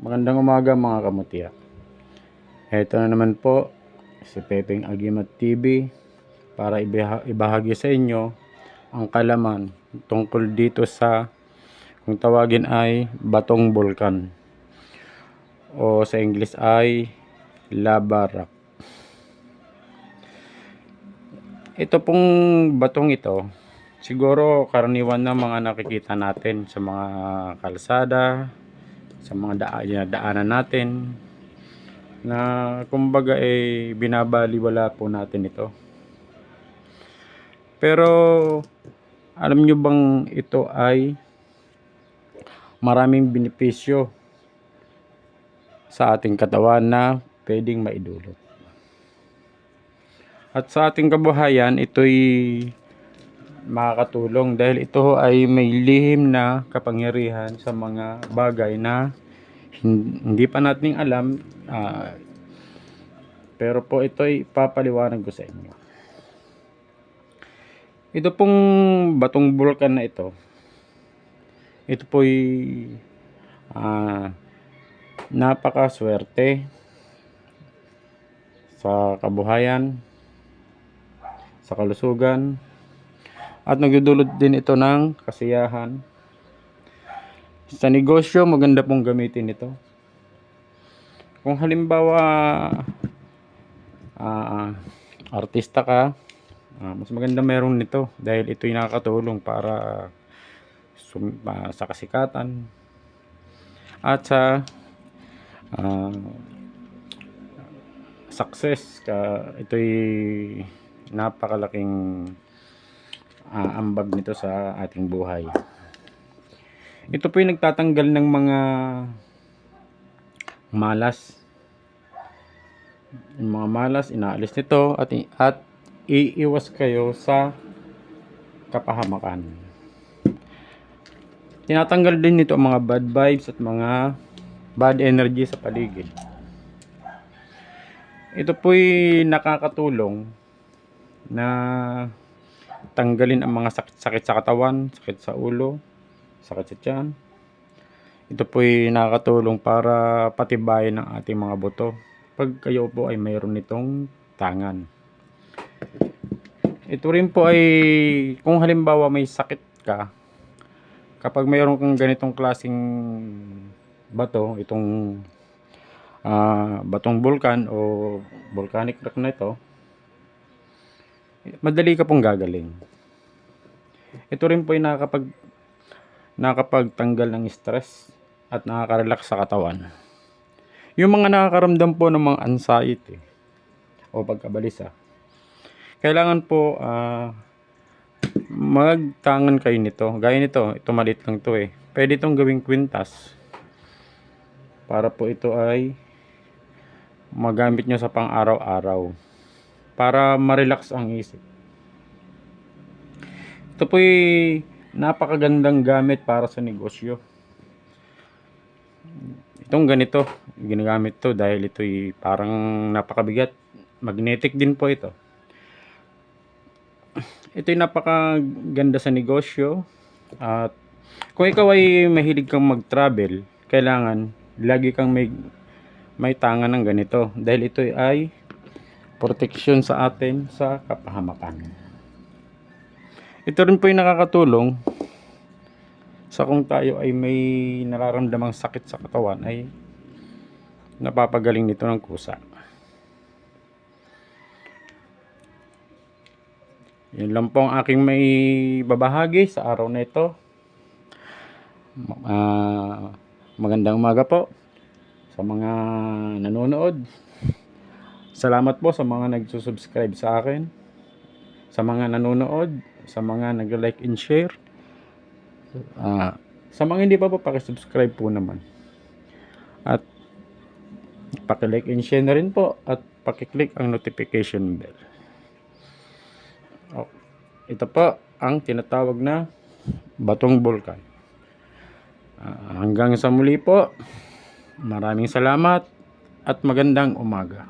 Magandang umaga mga kamutya. Ito na naman po si Pepeng Agimat TV para ibahagi sa inyo ang kalaman tungkol dito sa kung tawagin ay batong bulkan o sa English ay lava rock. Ito pong batong ito siguro karaniwan na mga nakikita natin sa mga kalsada, sa mga daanan natin na kumbaga binabaliwala po natin ito. Pero alam nyo bang ito ay maraming benepisyo sa ating katawan na pwedeng maidulot. At sa ating kabuhayan, ito'y makakatulong dahil ito ay may lihim na kapangyarihan sa mga bagay na hindi pa natin alam, pero po ito'y papaliwanag ko sa inyo. Ito pong batong bulkan na ito po'y napakaswerte sa kabuhayan, sa kalusugan, at nagdudulot din ito ng kasiyahan. Sa negosyo, maganda pong gamitin ito. Kung halimbawa artista ka, mas maganda meron nito dahil ito'y nakakatulong para sa kasikatan at sa success ito'y napakalaking ambag nito sa ating buhay. Ito po yung nagtatanggal ng mga malas. Yung mga malas, inaalis nito at iiwas kayo sa kapahamakan. Tinatanggal din nito ang mga bad vibes at mga bad energy sa paligid. Ito po'y nakakatulong na tanggalin ang mga sakit sa katawan, sakit sa ulo, sakit sa tiyan. Ito po'y nakakatulong para patibayin ang ating mga buto pag kayo po ay mayroon nitong tangan. Ito rin po ay kung halimbawa may sakit ka, kapag mayroon kang ganitong klaseng bato, itong batong bulkan o volcanic rock na ito, madali ka pong gagaling. Ito rin po ay nakakapagtanggal ng stress at nakaka-relax sa katawan. Yung mga nakakaramdam po ng mga anxiety o pagkabalisa, kailangan po magtangan kayo nito. Gaya nito, ito maliit lang to pwede itong gawing kwintas para po ito ay magamit nyo sa pang araw-araw para ma-relax ang isip. Ito po'y napakagandang gamit para sa negosyo. Itong ganito, ginagamit to dahil ito'y parang napakabigat. Magnetic din po ito. Ito'y napakaganda sa negosyo. At kung ikaw ay mahilig kang mag-travel, kailangan lagi kang may tangan ng ganito dahil ito ay proteksyon sa atin sa kapahamakan. Ito rin po ay nakakatulong sa kung tayo ay may nararamdamang sakit sa katawan ay napapagaling nito ng kusa. Yun lang po ang aking may babahagi sa araw na ito. Magandang umaga po sa mga nanonood. Salamat po sa mga nagsusubscribe sa akin, sa mga nanonood, sa mga nag-like and share. Sa mga hindi pa po, pakisubscribe po naman. At paki-like and share na rin po at paki-click ang notification bell. Ito po ang tinatawag na batong bulkan. Hanggang sa muli po. Maraming salamat at magandang umaga.